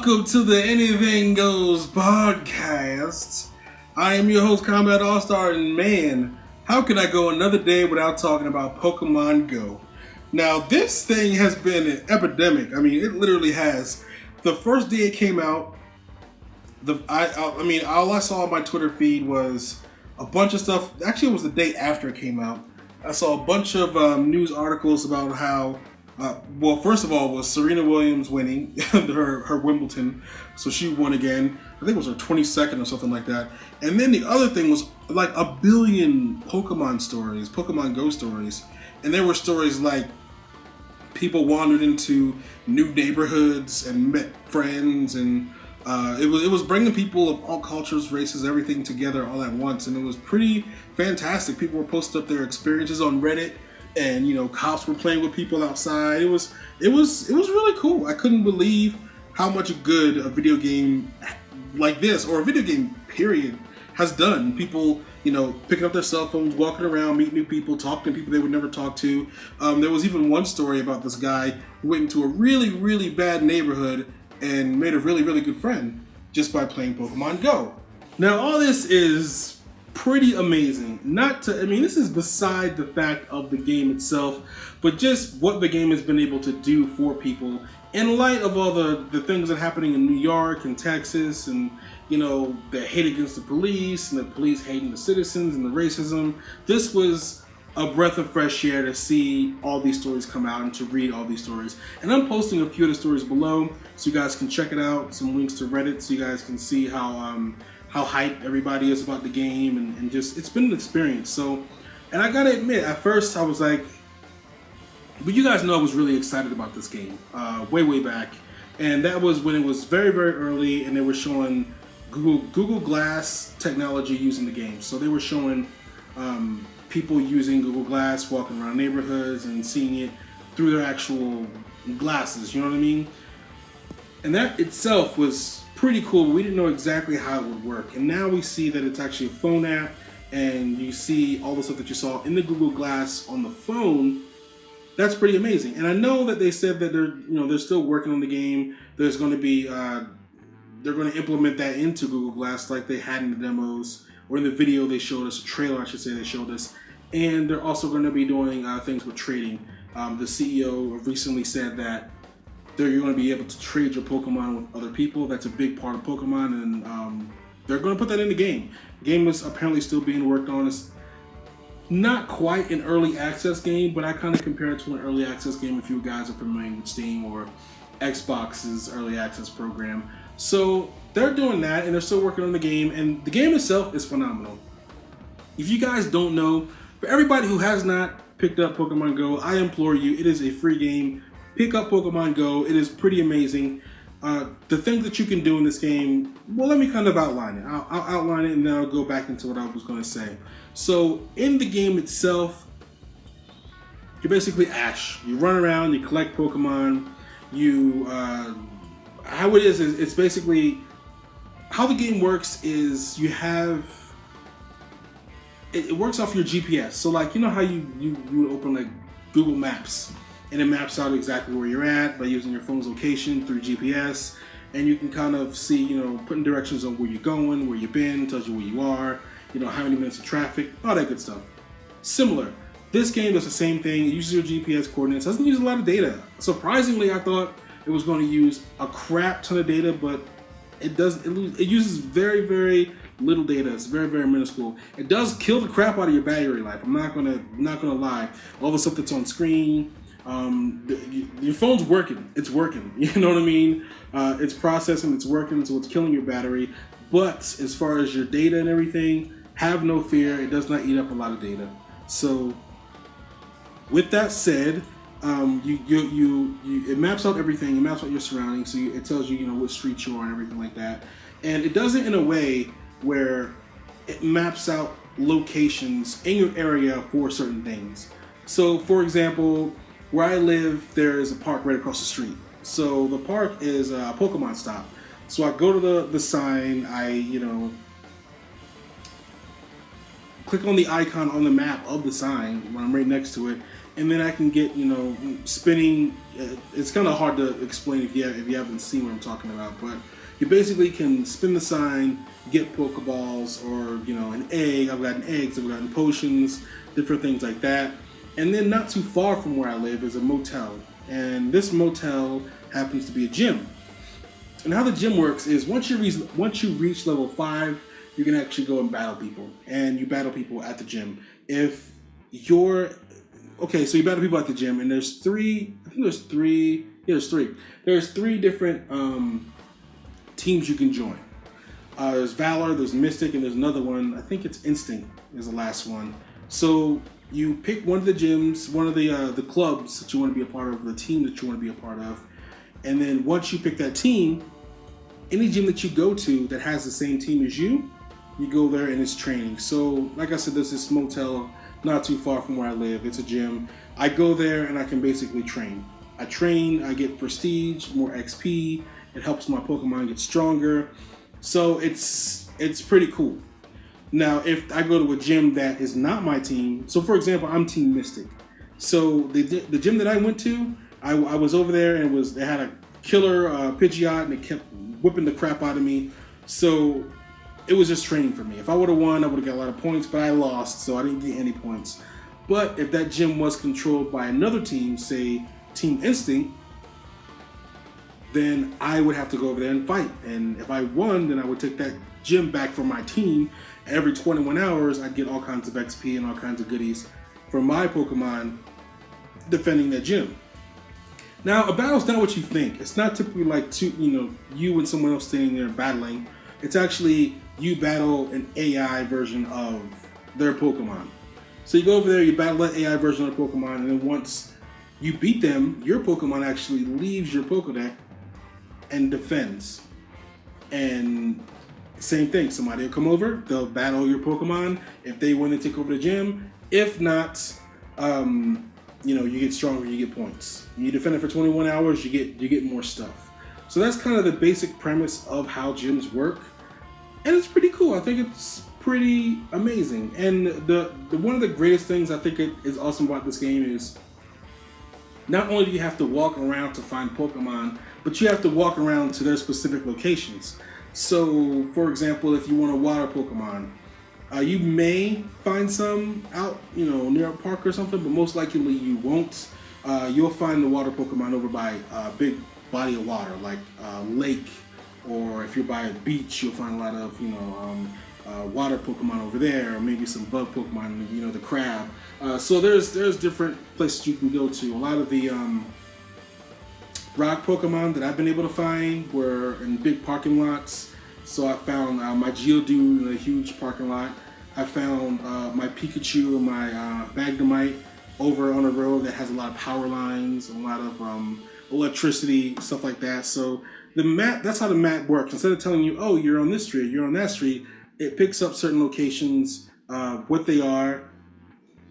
Welcome to the Anything Goes podcast. I am your host, Kombat AllStar, and man, how could I go another day without talking about Pokemon Go? Now, this thing has been an epidemic. I mean, it literally has. The first day it came out, all I saw on my Twitter feed was a bunch of stuff. Actually, it was the day after it came out. I saw a bunch of news articles about how first of all, was Serena Williams winning her Wimbledon, so she won again. I think it was her 22nd or something like that. And then the other thing was like a billion Pokemon Go stories, and there were stories like people wandered into new neighborhoods and met friends, and it was bringing people of all cultures, races, everything together all at once, and it was pretty fantastic. People were posting up their experiences on Reddit. And cops were playing with people outside. It was really cool. I couldn't believe how much good a video game like this, or a video game period, has done. People, picking up their cell phones, walking around, meeting new people, talking to people they would never talk to. There was even one story about this guy who went into a really, really bad neighborhood and made a really, really good friend just by playing Pokemon Go. Now, all this is pretty amazing. This is beside the fact of the game itself, but just what the game has been able to do for people in light of all the things that are happening in New York and Texas, and the hate against the police and the police hating the citizens and the racism. This was a breath of fresh air to see all these stories come out and to read all these stories. And I'm posting a few of the stories below so you guys can check it out, some links to Reddit so you guys can see how hyped everybody is about the game, and just, it's been an experience. So, and I gotta admit, at first I was like, but you guys know I was really excited about this game, way back. And that was when it was very, very early, and they were showing Google Glass technology using the game. So they were showing people using Google Glass, walking around neighborhoods and seeing it through their actual glasses, you know what I mean? And that itself was pretty cool, but we didn't know exactly how it would work. And now we see that it's actually a phone app, and you see all the stuff that you saw in the Google Glass on the phone. That's pretty amazing. And I know that they said that they're still working on the game. There's going to be they're going to implement that into Google Glass like they had in the demos, or in the video they showed us, a trailer I should say they showed us. And they're also going to be doing things with trading. The CEO recently said that you're going to be able to trade your Pokemon with other people. That's a big part of Pokemon, and they're going to put that in the game. The game is apparently still being worked on. It's not quite an early access game, but I kind of compare it to an early access game if you guys are familiar with Steam or Xbox's early access program. So they're doing that, and they're still working on the game, and the game itself is phenomenal. If you guys don't know, for everybody who has not picked up Pokemon Go, I implore you, it is a free game. Pick up Pokemon Go. It is pretty amazing. The things that you can do in this game, well, let me kind of outline it. I'll outline it, and then I'll go back into what I was going to say. So in the game itself, you're basically Ash. You run around, you collect Pokemon. How it is it's basically, how the game works is you have, it works off your GPS. So like, how you would open like Google Maps, and it maps out exactly where you're at by using your phone's location through GPS, and you can kind of see, putting directions on where you're going, where you've been, tells you where you are, how many minutes of traffic, all that good stuff. Similar. This game does the same thing. It uses your GPS coordinates. It doesn't use a lot of data. Surprisingly, I thought it was going to use a crap ton of data, but it doesn't. It uses very, very little data. It's very, very minuscule. It does kill the crap out of your battery life. I'm not gonna lie. All the stuff that's on screen. Your phone's working. It's working. You know what I mean? It's processing. It's working. So it's killing your battery. But as far as your data and everything, have no fear. It does not eat up a lot of data. So with that said, it maps out everything. It maps out your surroundings. So it tells you, what street you are and everything like that. And it does it in a way where it maps out locations in your area for certain things. So, for example, where I live, there is a park right across the street. So the park is a Pokemon stop. So I go to the sign, I, click on the icon on the map of the sign when I'm right next to it, and then I can get, spinning. It's kind of hard to explain if you haven't seen what I'm talking about, but you basically can spin the sign, get Pokeballs, or an egg. I've gotten eggs, I've gotten potions, different things like that. And then not too far from where I live is a motel, and this motel happens to be a gym. And how the gym works is once you reach level 5, you can actually go and battle people, and you battle people at the gym. If you're okay, so you battle people at the gym, and there's three. There's three different teams you can join. There's Valor, there's Mystic, and there's another one. I think it's Instinct is the last one. So you pick one of the gyms, one of the clubs that you want to be a part of, the team that you want to be a part of, and then once you pick that team, any gym that you go to that has the same team as you go there and it's training. So like I said, there's this motel not too far from where I live. It's a gym. I go there and I can basically train. I get prestige, more XP. It helps my Pokemon get stronger. So it's pretty cool. Now, if I go to a gym that is not my team, so for example, I'm Team Mystic. So the gym that I went to, I was over there and they had a killer Pidgeot and it kept whipping the crap out of me. So it was just training for me. If I would have won, I would have got a lot of points, but I lost, so I didn't get any points. But if that gym was controlled by another team, say Team Instinct, then I would have to go over there and fight. And if I won, then I would take that gym back for my team. Every 21 hours, I'd get all kinds of XP and all kinds of goodies for my Pokemon defending that gym. Now, a battle's not what you think. It's not typically like you and someone else standing there battling. It's actually you battle an AI version of their Pokemon. So you go over there, you battle that AI version of their Pokemon, and then once you beat them, your Pokemon actually leaves your Pokedex and defends. And same thing, somebody will come over, they'll battle your Pokemon. If they win, they take over the gym. If not, you get stronger, you get points. You defend it for 21 hours, you get more stuff. So that's kind of the basic premise of how gyms work. And it's pretty cool. I think it's pretty amazing. And the one of the greatest things I think is awesome about this game is not only do you have to walk around to find Pokemon, but you have to walk around to their specific locations. So, for example, if you want a water Pokemon, you may find some out, near a park or something, but most likely you won't. You'll find the water Pokemon over by a big body of water, like a lake, or if you're by a beach, you'll find a lot of, water Pokemon over there, or maybe some bug Pokemon, the crab. So there's different places you can go to. A lot of the rock Pokemon that I've been able to find were in big parking lots. So I found my Geodude in a huge parking lot. I found my Pikachu and my Magnemite over on a road that has a lot of power lines, a lot of electricity, stuff like that. So the map, that's how the map works. Instead of telling you, oh, you're on this street, you're on that street, it picks up certain locations, what they are,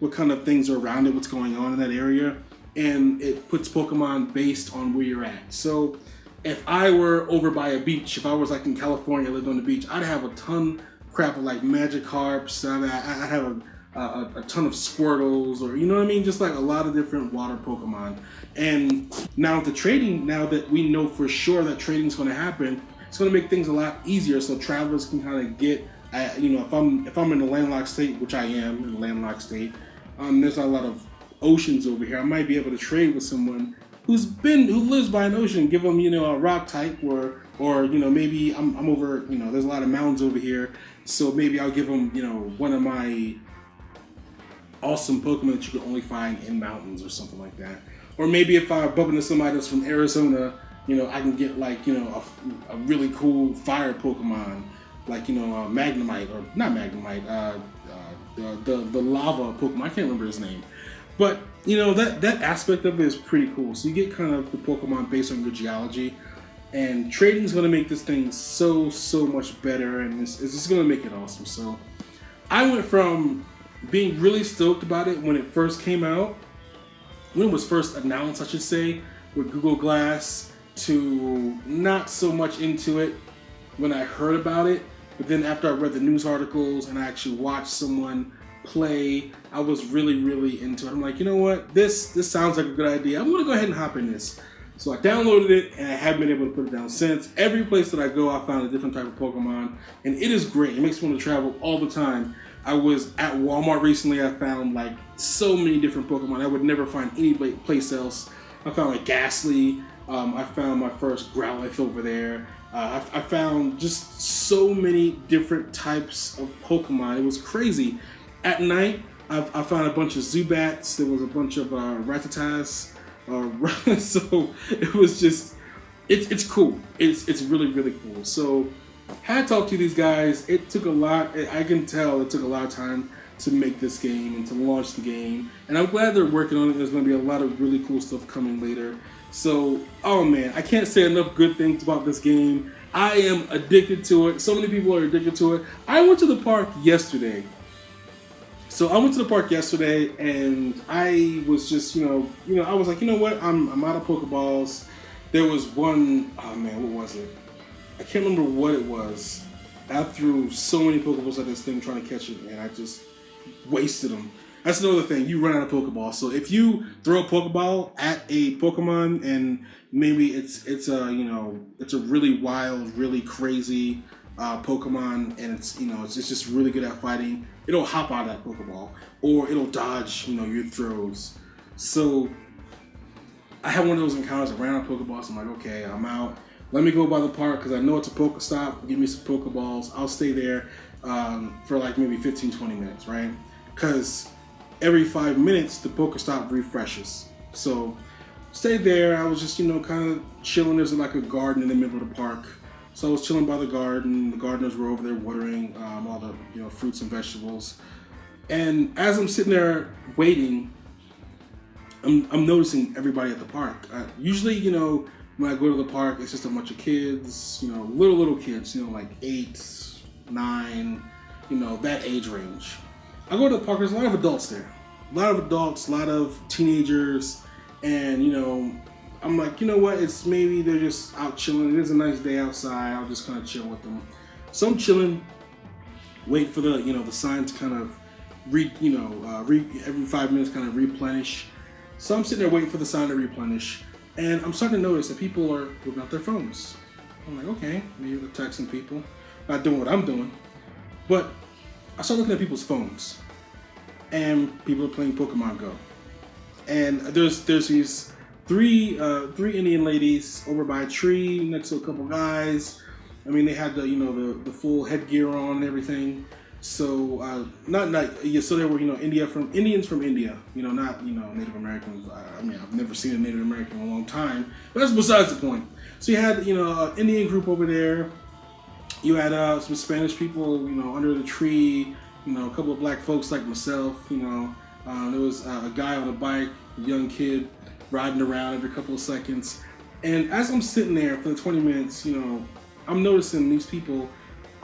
what kind of things are around it, what's going on in that area, and it puts Pokemon based on where you're at. So if I were over by a beach, if I was like in California, lived on the beach, I'd have a ton crap of like Magikarps, I'd have a ton of Squirtles, or you know what I mean, just like a lot of different water Pokemon. And now the trading, now that we know for sure that trading is going to happen, it's going to make things a lot easier, so travelers can kind of get, if I'm in a landlocked state, which I am in a landlocked state, there's not a lot of oceans over here. I might be able to trade with someone who lives by an ocean, give them a rock type, or maybe I'm over, there's a lot of mountains over here, so maybe I'll give them one of my awesome Pokemon that you can only find in mountains or something like that. Or maybe if I bump into somebody that's from Arizona, I can get like a really cool fire Pokemon, like Magnemite, or not Magnemite, the lava Pokemon. I can't remember his name, but that aspect of it is pretty cool. So you get kind of the Pokemon based on your geology, and trading is going to make this thing so much better, and it's just going to make it awesome. So I went from being really stoked about it when it first came out, when it was first announced, I should say, with Google Glass, to not so much into it when I heard about it. But then after I read the news articles and I actually watched someone play. I was really into it. I'm like, you know what? This sounds like a good idea. I'm gonna go ahead and hop in this. So I downloaded it, and I haven't been able to put it down since. Every place that I go, I found a different type of Pokemon, and it is great. It makes me want to travel all the time. I was at Walmart recently. I found like so many different Pokemon I would never find any place else. I found like Ghastly. I found my first Growlithe over there. I found just so many different types of Pokemon. It was crazy. At night, I found a bunch of Zubats. There was a bunch of Rattatas. So it was just, it's cool. It's really cool. So had talked to these guys. It took a lot. I can tell it took a lot of time to make this game and to launch the game. And I'm glad they're working on it. There's going to be a lot of really cool stuff coming later. So, oh man, I can't say enough good things about this game. I am addicted to it. So many people are addicted to it. I went to the park yesterday. So I went to the park yesterday, and I was just, I was like, you know what? I'm out of Pokeballs. There was one, oh man, what was it? I can't remember what it was. I threw so many Pokeballs at this thing trying to catch it, and I just wasted them. That's another thing. You run out of Pokeballs. So if you throw a Pokeball at a Pokemon, and maybe it's a really wild, really crazy Pokemon, and it's just really good at fighting, it'll hop out of that Pokeball, or it'll dodge your throws. So I had one of those encounters. I ran out of Pokeballs. I'm like, okay, I'm out. Let me go by the park because I know it's a Pokestop. Give me some Pokeballs. I'll stay there for like maybe 15-20 minutes, right? Because every 5 minutes the Pokestop refreshes. So stayed there. I was just kind of chilling. There's like a garden in the middle of the park. So I was chilling by the garden. The gardeners were over there watering all the fruits and vegetables. And as I'm sitting there waiting, I'm noticing everybody at the park. Usually, when I go to the park, it's just a bunch of kids, little kids, like 8, 9, that age range. I go to the park, there's a lot of adults there. A lot of adults, a lot of teenagers, and I'm like, you know what? It's maybe they're just out chilling. It is a nice day outside. I'll just kind of chill with them. So I'm chilling, wait for the the sign to kind of every 5 minutes kind of replenish. So I'm sitting there waiting for the sign to replenish, and I'm starting to notice that people are looking at their phones. I'm like, okay, maybe they're texting people, not doing what I'm doing, but I start looking at people's phones, and people are playing Pokemon Go, and there's these three Indian ladies over by a tree next to a couple guys. I mean, they had the full headgear on and everything. So so there were Indians from India, not Native Americans. I mean, I've never seen a Native American in a long time, but that's besides the point. So you had an Indian group over there. You had some Spanish people under the tree. A couple of black folks like myself. There was a guy on a bike, a young kid riding around every couple of seconds. And as I'm sitting there for the 20 minutes, I'm noticing these people.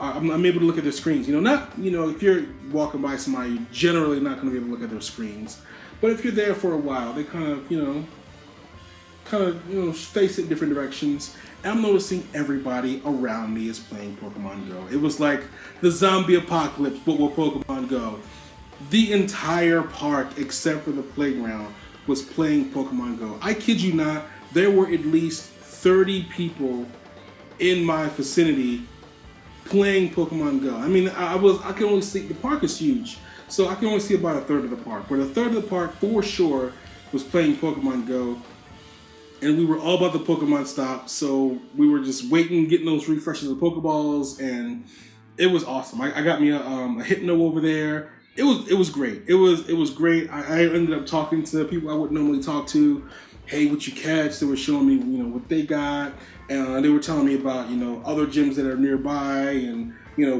I'm able to look at their screens. If you're walking by somebody, you're generally not going to be able to look at their screens. But if you're there for a while, they kind of face it in different directions. And I'm noticing everybody around me is playing Pokemon Go. It was like the zombie apocalypse, but with Pokemon Go. The entire park, except for the playground, was playing Pokemon Go. I kid you not, there were at least 30 people in my vicinity playing Pokemon Go. I mean, I can only see, the park is huge, so I can only see about a third of the park. But a third of the park, for sure, was playing Pokemon Go. And we were all about the Pokemon stop, so we were just waiting, getting those refreshes of Pokeballs, and it was awesome. I got me a Hypno over there. It was great. It was great. I ended up talking to people I wouldn't normally talk to. Hey, what you catch? They were showing me, what they got. And they were telling me about, other gyms that are nearby, and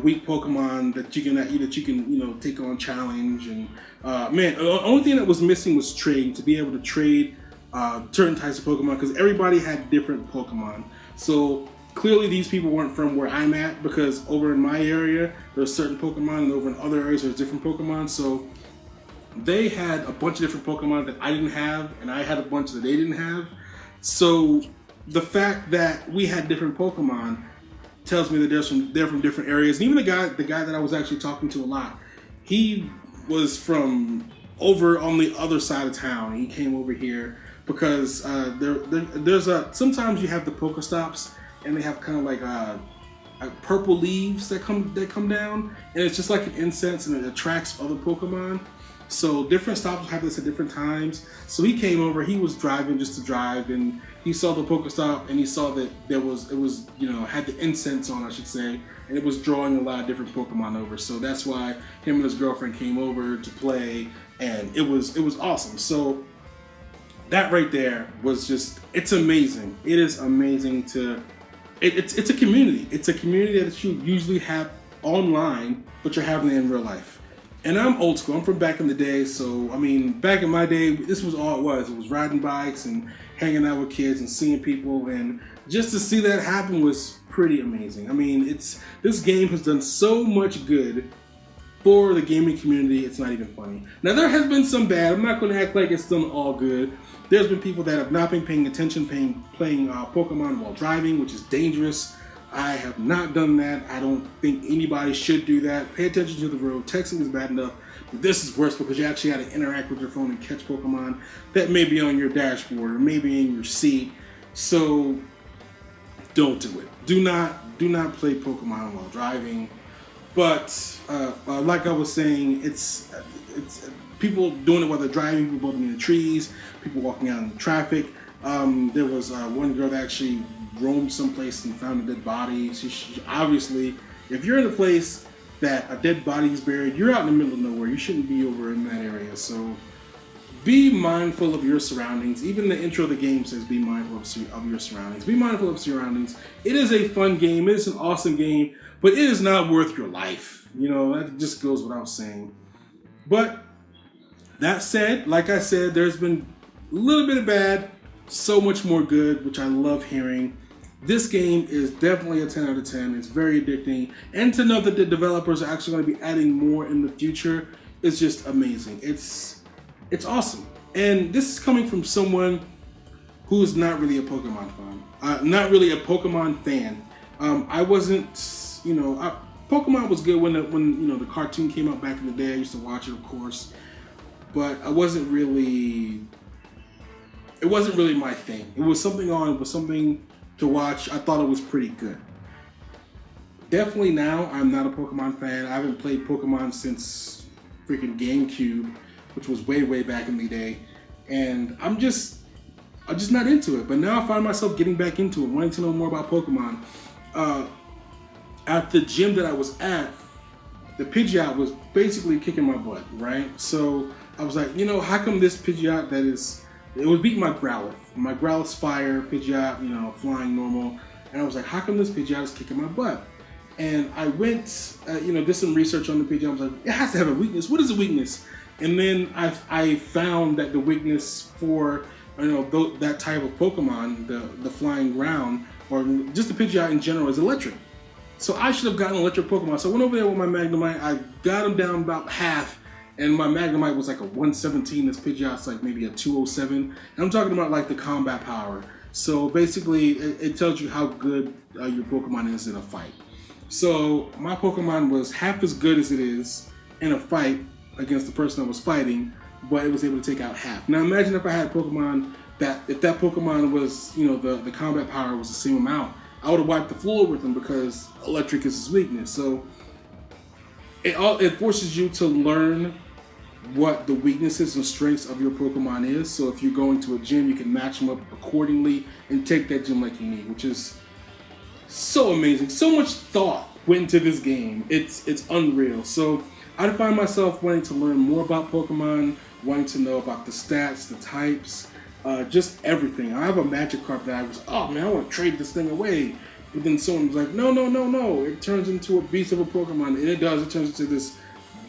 weak Pokemon that you can take on challenge. And man, the only thing that was missing was trading, to be able to trade certain types of Pokemon, because everybody had different Pokemon. So clearly these people weren't from where I'm at, because over in my area there's certain Pokemon, and over in other areas there's different Pokemon. So they had a bunch of different Pokemon that I didn't have, and I had a bunch that they didn't have. So the fact that we had different Pokemon tells me that they're from different areas. And even the guy that I was actually talking to a lot, he was from over on the other side of town. He came over here because there's sometimes you have the Pokestops and they have kind of like purple leaves that come down, and it's just like an incense and it attracts other Pokemon. So different stops have this at different times. So he came over, he was driving just to drive, and he saw the Pokestop and he saw that it was had the incense on, I should say, and it was drawing a lot of different Pokemon over. So that's why him and his girlfriend came over to play, and it was awesome. So that right there was just, it's amazing. It is amazing to, it's a community. It's a community that you usually have online, but you're having it in real life. And I'm old school. I'm from back in the day, so I mean, back in my day, this was all it was. It was riding bikes and hanging out with kids and seeing people, and just to see that happen was pretty amazing. I mean, this game has done so much good for the gaming community. It's not even funny. Now there has been some bad. I'm not going to act like it's done all good. There's been people that have not been paying attention, playing Pokemon while driving, which is dangerous. I have not done that. I don't think anybody should do that. Pay attention to the road. Texting is bad enough, but this is worse because you actually got to interact with your phone and catch Pokemon that may be on your dashboard or maybe in your seat. So don't do it. Do not play Pokemon while driving. But like I was saying, it's people doing it while they're driving, people bumping in the trees, people walking out in traffic. There was one girl that actually roamed someplace and found a dead body. She obviously, if you're in a place that a dead body is buried, you're out in the middle of nowhere. You shouldn't be over in that area. So be mindful of your surroundings. Even the intro of the game says be mindful of your surroundings. Be mindful of surroundings. It is a fun game. It is an awesome game, but it is not worth your life. You know, that just goes without saying. But that said, like I said, there's been a little bit of bad, so much more good, which I love hearing. This game is definitely a 10 out of 10. It's very addicting. And to know that the developers are actually going to be adding more in the future is just amazing. It's awesome. And this is coming from someone who's not really a Pokemon fan. Not really a Pokemon fan. I wasn't, Pokemon was good when the cartoon came out back in the day. I used to watch it, of course. But it wasn't really my thing. It was something to watch. I thought it was pretty good. Definitely now, I'm not a Pokemon fan. I haven't played Pokemon since freaking GameCube, which was way, way back in the day. And I'm just not into it. But now I find myself getting back into it, wanting to know more about Pokemon. At the gym that I was at, the Pidgeot was basically kicking my butt, right? So I was like, how come this Pidgeot it would beat my Growlithe. My Growlithe's fire, Pidgeot, flying normal. And I was like, how come this Pidgeot is kicking my butt? And I went, did some research on the Pidgeot. I was like, it has to have a weakness. What is the weakness? And then I found that the weakness for, that type of Pokemon, the flying ground, or just the Pidgeot in general, is electric. So I should have gotten an electric Pokemon. So I went over there with my Magnemite. I got him down about half. And my Magnemite was like a 117. This Pidgeot's like maybe a 207. And I'm talking about like the combat power. So basically, it tells you how good your Pokemon is in a fight. So my Pokemon was half as good as it is in a fight against the person I was fighting, but it was able to take out half. Now imagine if I had a Pokemon if that Pokemon was, the combat power was the same amount, I would have wiped the floor with him because electric is his weakness. So it forces you to learn what the weaknesses and strengths of your Pokemon is. So if you're going to a gym, you can match them up accordingly and take that gym like you need, which is so amazing. So much thought went into this game. It's unreal. So I find myself wanting to learn more about Pokemon, wanting to know about the stats, the types, just everything. I have a Magikarp that I was, I want to trade this thing away. But then someone was like, no. It turns into a beast of a Pokemon. And it does. It turns into this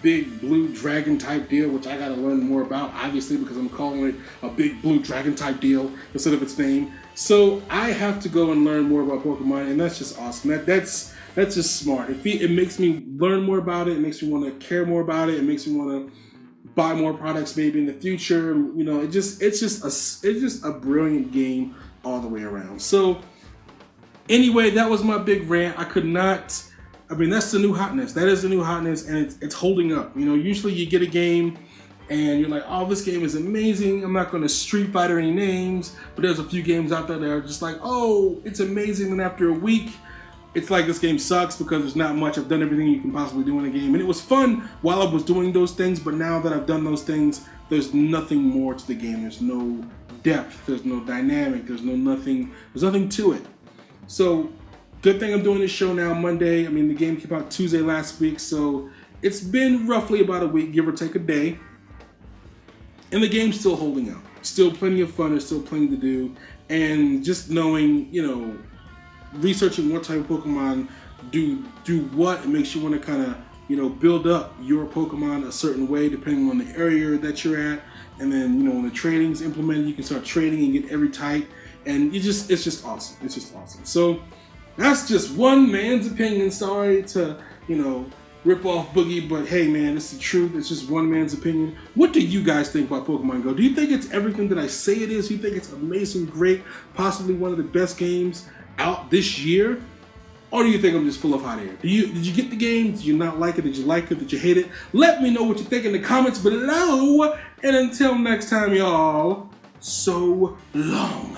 big blue dragon type deal, which I gotta learn more about, obviously, because I'm calling it a big blue dragon type deal instead of its name. So I have to go and learn more about Pokemon, and that's just awesome. That's just smart. It makes me learn more about it. It makes me want to care more about it. It makes me want to buy more products maybe in the future. It's just a brilliant game all the way around. So anyway, that was my big rant. I could not I mean, that's the new hotness. That is the new hotness, and it's holding up. You know, usually you get a game and you're like, oh, this game is amazing. I'm not going to Street Fighter any names, but there's a few games out there that are just like, oh, it's amazing. And after a week, it's like this game sucks because there's not much. I've done everything you can possibly do in a game. And it was fun while I was doing those things, but now that I've done those things, there's nothing more to the game. There's no depth, there's no dynamic, there's nothing to it. So, good thing I'm doing this show now Monday. I mean, the game came out Tuesday last week, so it's been roughly about a week, give or take a day. And the game's still holding up. Still plenty of fun, there's still plenty to do. And just knowing, you know, researching what type of Pokemon do what, it makes you want to kind of, you know, build up your Pokemon a certain way depending on the area that you're at. And then, you know, when the training's implemented, you can start trading and get every type. And it's just awesome. It's just awesome. So that's just one man's opinion. Sorry to, you know, rip off Boogie, but hey man, it's the truth. It's just one man's opinion. What do you guys think about Pokemon Go? Do you think it's everything that I say it is? Do you think it's amazing, great, possibly one of the best games out this year? Or do you think I'm just full of hot air? Did you get the game? Did you not like it? Did you like it? Did you hate it? Let me know what you think in the comments below. And until next time, y'all, so long.